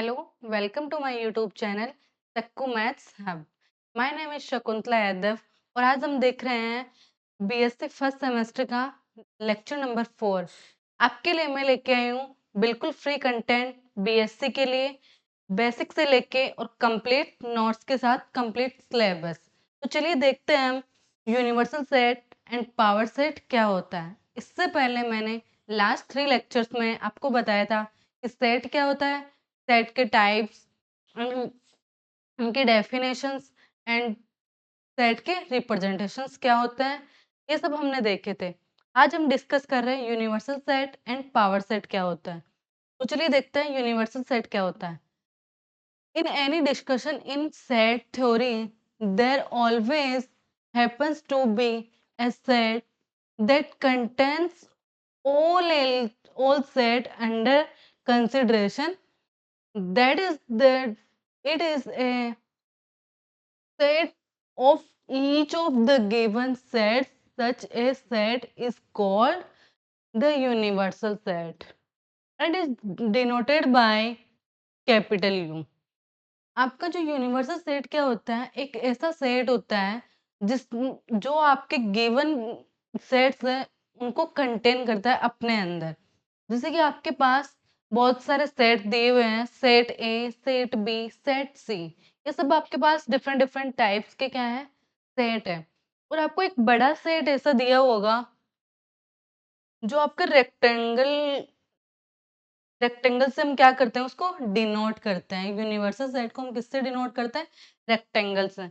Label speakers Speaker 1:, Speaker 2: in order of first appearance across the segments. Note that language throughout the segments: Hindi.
Speaker 1: Hello, welcome to my YouTube channel Sakku maths hub. My name is Shakuntala Yadav और आज हम देख रहे हैं बीएससी फर्स्ट सेमेस्टर का लेक्चर नंबर 4। आपके लिए मैं लेके आई हूँ बिल्कुल फ्री कंटेंट बीएससी के लिए, बेसिक से लेके और कंप्लीट नोट्स के साथ कंप्लीट सिलेबस। तो चलिए देखते हैं हम universal set and power set क्या होता है। इससे पहले मैंने लास्ट 3 लेक्चर्स में आपको बताया था कि सेट क्या होता है, सेट के टाइप्स, उनके डेफिनेशंस एंड सेट के रिप्रेजेंटेशंस क्या होते हैं, ये सब हमने देखे थे। आज हम डिस्कस कर रहे हैं universal set and power set क्या होता है। तो चलिए देखते हैं यूनिवर्सल सेट क्या होता है। In any discussion in set theory there always happens to be a set that contains all set under consideration, that is that it is a set of each of the given sets. Such a set is called the universal set and is denoted by capital U. आपका जो यूनिवर्सल सेट क्या होता है, एक ऐसा सेट होता है जिस जो आपके गिवन सेट्स है उनको कंटेन करता है अपने अंदर। जैसे कि आपके पास बहुत सारे सेट दिए हुए हैं, set A, set B, set C, ये सब आपके पास डिफरेंट डिफरेंट टाइप्स के क्या है, सेट है। और आपको एक बड़ा सेट ऐसा दिया होगा जो आपका रेक्टेंगल से हम क्या करते हैं, उसको डिनोट करते हैं। यूनिवर्सल सेट को हम किससे डिनोट करते हैं, रेक्टेंगल से।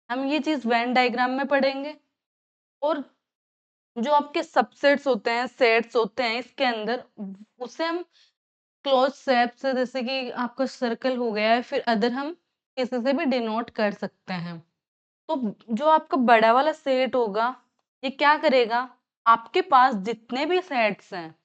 Speaker 1: हम ये चीज वेन डायग्राम में पढ़ेंगे। और जो आपके सबसेट्स होते हैं, सेट्स होते हैं इसके अंदर, उसे हम क्लोज शेप से, जैसे कि आपका सर्कल हो गया है, फिर अदर हम किसी से भी डिनोट कर सकते हैं। तो जो आपका बड़ा वाला सेट होगा, ये क्या करेगा, आपके पास जितने भी सेट्स हैं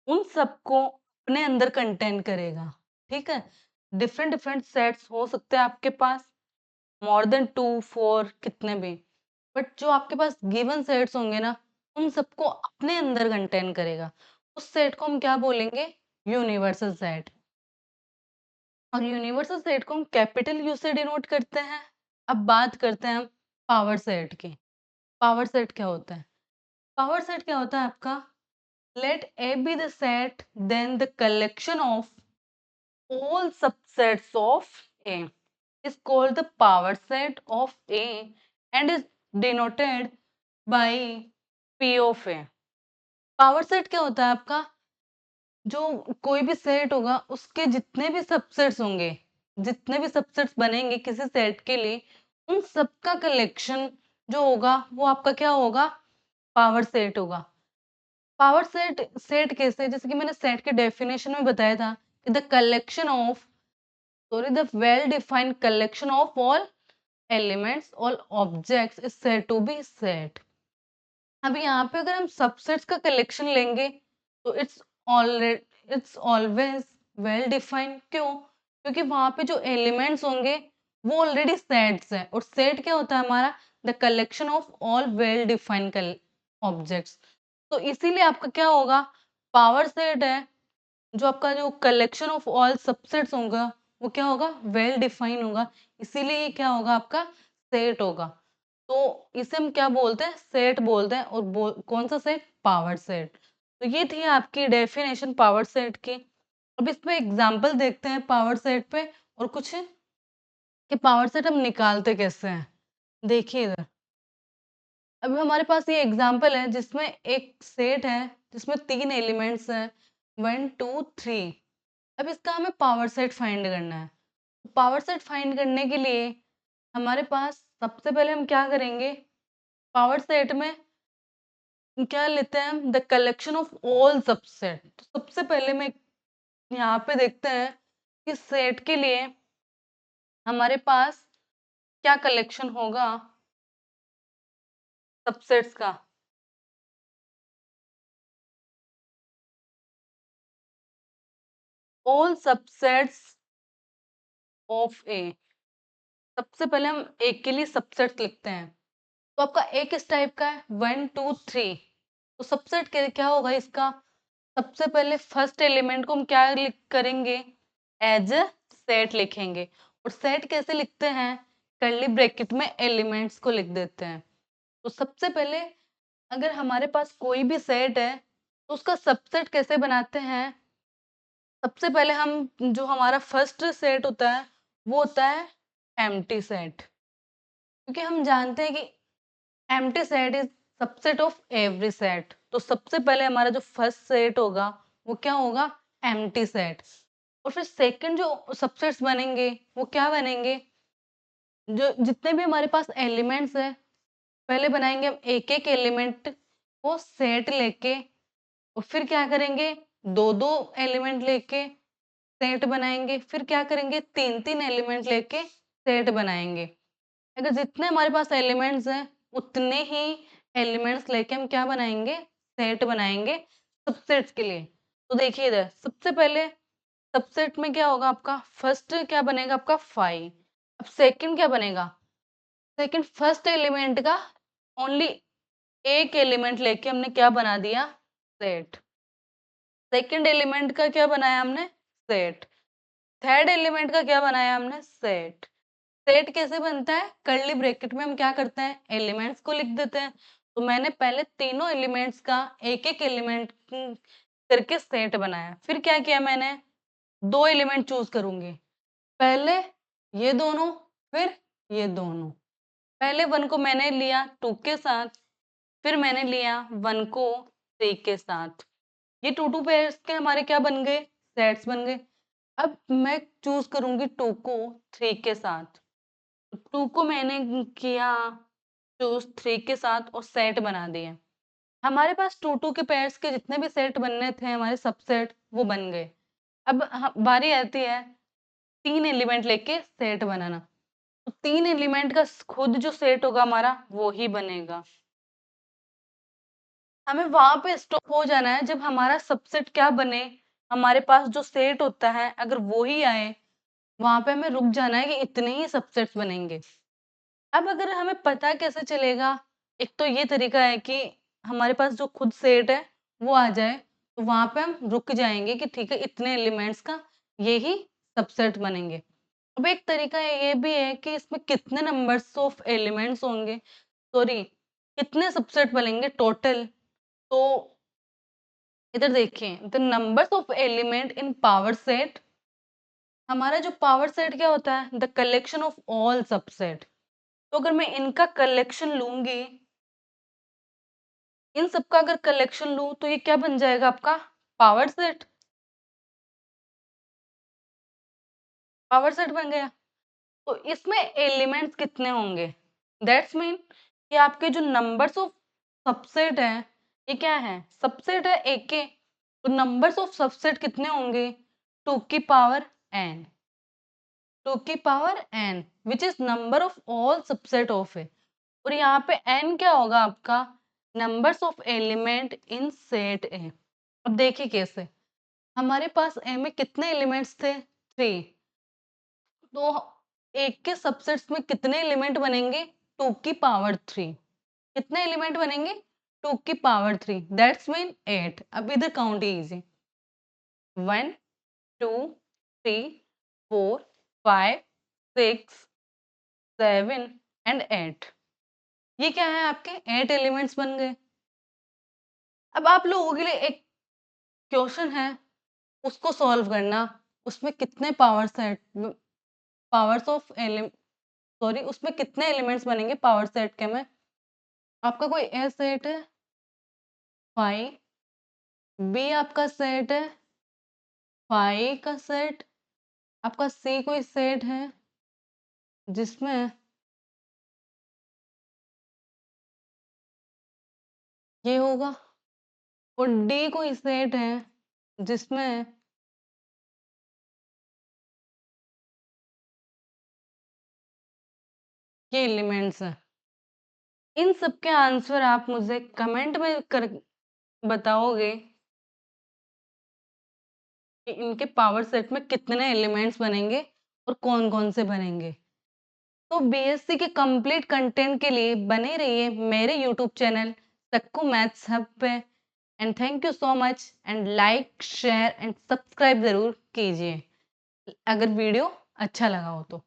Speaker 1: उन सबको अपने अंदर कंटेन करेगा। ठीक है, डिफरेंट डिफरेंट सेट्स हो सकते हैं आपके पास, मोर देन 2 4 कितने भी, बट जो आपके पास गिवन सेट्स होंगे ना, उन सबको अपने अंदर कंटेन करेगा। उस सेट को हम क्या बोलेंगे, यूनिवर्सल सेट। और यूनिवर्सल सेट को हम कैपिटल यू से डिनोट करते हैं। अब बात करते हैं हम पावर सेट की। पावर सेट क्या होता है, पावर सेट क्या होता है आपका, let A be the set, then the collection of all subsets of A is called the power set of A and is denoted by P of A. Power set क्या होता है आपका, जो कोई भी सेट होगा उसके जितने भी सबसेट्स होंगे, जितने भी सबसेट्स बनेंगे किसी सेट के लिए, उन सबका कलेक्शन जो होगा वो आपका क्या होगा, पावर सेट होगा। पावर सेट सेट कैसे, जैसे कि मैंने सेट के डेफिनेशन में बताया था कि the collection of the well defined collection of all elements all objects is said to be set. अब यहाँ पे अगर हम सबसेट्स का कलेक्शन लेंगे तो इट्स ऑलवेज वेल डिफाइंड। क्यों, क्योंकि वहां पे जो एलिमेंट्स होंगे वो ऑलरेडी सेट्स है, और सेट क्या होता है हमारा, the collection of all well defined objects. तो इसीलिए आपका क्या होगा, पावर सेट है, जो आपका जो कलेक्शन ऑफ ऑल सबसेट्स होगा वो क्या होगा, वेल डिफाइन होगा, इसीलिए ये क्या होगा, आपका सेट होगा। तो इसे हम क्या बोलते हैं, सेट बोलते हैं। और कौन सा सेट, पावर सेट। तो ये थी आपकी डेफिनेशन पावर सेट की। अब इस पे एग्जांपल देखते हैं पावर सेट पे, और कुछ कि पावर सेट हम निकालते कैसे हैं। देखिए इधर, अभी हमारे पास ये एग्जांपल है जिसमें एक सेट है जिसमें 3 एलिमेंट्स हैं, 1 2 3। अब इसका हमें पावर सेट फाइंड करना है। पावर सेट फाइंड करने के लिए हमारे पास सबसे पहले हम क्या करेंगे, पावर सेट में क्या लेते हैं हम, the collection of all subset. तो सबसे पहले मैं यहाँ पे देखते हैं कि सेट के लिए हमारे पास क्या कलेक्शन होगा सबसेट्स का। ऑल सबसेट्स ऑफ ए। सबसे पहले हम एक के लिए सबसेट लिखते हैं। तो आपका एक इस टाइप का है, 1 2 3। तो सबसेट क्या होगा इसका, सबसे पहले फर्स्ट एलिमेंट को हम क्या लिख करेंगे, एज अ सेट लिखेंगे। और सेट कैसे लिखते हैं? कर्ली ब्रैकेट में एलिमेंट्स को लिख देते हैं। तो सबसे पहले अगर हमारे पास कोई भी सेट है तो उसका सबसेट कैसे बनाते हैं? सबसे पहले हम जो हमारा फर्स्ट सेट होता है वो होता है एम्प्टी सेट, क्योंकि हम जानते हैं कि empty set is subset of every set. तो सबसे पहले हमारा जो फर्स्ट सेट होगा वो क्या होगा? Empty set. और फिर सेकंड जो सबसेट्स बनेंगे वो क्या बनेंगे? जो जितने भी हमारे पास एलिमेंट्स है पहले बनाएंगे हम एक एक एलिमेंट को सेट लेके, और फिर क्या करेंगे? दो दो एलिमेंट लेके सेट बनाएंगे। फिर क्या करेंगे? तीन तीन एलिमेंट लेके सेट बनाएंगे। अगर जितने हमारे पास एलिमेंट्स हैं उतने ही एलिमेंट्स लेके हम क्या बनाएंगे? सेट बनाएंगे सबसेट्स के लिए। तो देखिए इधर सबसे पहले सबसेट में क्या होगा आपका? फर्स्ट क्या बनेगा आपका? 5। अब सेकंड क्या बनेगा? सेकंड फर्स्ट एलिमेंट का ओनली एक एलिमेंट लेके हमने क्या बना दिया? सेट। सेकंड एलिमेंट का क्या बनाया हमने? सेट। थर्ड एलिमेंट का क्या बनाया हमने? सेट। सेट कैसे बनता है? कर्ली ब्रैकेट में हम क्या करते हैं? एलिमेंट्स को लिख देते हैं। तो मैंने पहले तीनों एलिमेंट्स का एक एक एलिमेंट करके सेट बनाया। फिर क्या किया मैंने? दो एलिमेंट चूज करूंगी, पहले ये दोनों, फिर ये दोनों। पहले वन को मैंने लिया 2 के साथ, फिर मैंने लिया 1 को 3 के साथ। ये 2 पेयर्स के हमारे क्या बन गए? सेट्स बन गए। अब मैं चूज करूंगी 2 को 3 के साथ। 2 को मैंने किया चूज 3 के साथ और सेट बना दिए। हमारे पास 2 के पेयर्स के जितने भी सेट बनने थे हमारे सबसेट वो बन गए। अब बारी आती है 3 एलिमेंट लेके सेट बनाना। तो 3 एलिमेंट का खुद जो सेट होगा हमारा वो ही बनेगा। हमें वहां पे स्टॉप हो जाना है जब हमारा सबसेट क्या बने, हमारे पास जो सेट होता है अगर वो ही आए, वहां पे हमें रुक जाना है कि इतने ही सबसेट्स बनेंगे। अब अगर हमें पता कैसे चलेगा? एक तो ये तरीका है कि हमारे पास जो खुद सेट है वो आ जाए, तो वहां पे हम रुक जाएंगे कि ठीक है इतने एलिमेंट्स का ये ही सबसेट बनेंगे। अब एक तरीका ये भी है कि इसमें कितने नंबर्स ऑफ एलिमेंट्स होंगे, सॉरी कितने सबसेट बनेंगे टोटल। तो इधर देखें the numbers of element in power set. हमारा जो पावर सेट क्या होता है? The collection of all subset. तो अगर मैं इनका कलेक्शन लूंगी, इन सबका अगर कलेक्शन लूं तो ये क्या बन जाएगा आपका? Power set. पावर सेट बन गया। तो इसमें एलिमेंट्स कितने होंगे? दैट्स मीन कि आपके जो नंबर्स ऑफ सबसेट है ये क्या है? सबसेट है एक के। तो नंबर्स ऑफ सबसेट कितने होंगे? 2 की पावर n। 2 की power n which is number of all subset of A. और यहाँ पे n क्या होगा आपका? Numbers of element in set A. अब देखिए कैसे, हमारे पास ए में कितने एलिमेंट्स थे? 3। तो एक के सबसेट्स में कितने एलिमेंट बनेंगे? 2 की पावर 3। कितने एलिमेंट बनेंगे? 2 की पावर 3 दैट्स मीन 8। अब इधर काउंट कीजिए 1 2 3 4 5 6 7 एंड 8। ये क्या है? आपके 8 एलिमेंट्स बन गए। अब आप लोगों के लिए एक क्वेश्चन है, उसको सॉल्व करना। उसमें कितने पावर्स ऑफ सॉरी उसमें कितने एलिमेंट्स बनेंगे पावर सेट के में? आपका कोई ए सेट है 5, बी आपका सेट है 5 का सेट, आपका सी कोई सेट है जिसमें ये होगा, और डी कोई सेट है जिसमें ये एलिमेंट्स हैं। इन सब के आंसर आप मुझे कमेंट में कर बताओगे कि इनके पावर सेट में कितने एलिमेंट्स बनेंगे और कौन कौन से बनेंगे। तो बीएससी के कंप्लीट कंटेंट के लिए बने रहिए मेरे YouTube channel Sakku maths hub पे। And thank you so much and like share and subscribe जरूर कीजिए। अगर वीडियो अच्छा लगा हो तो।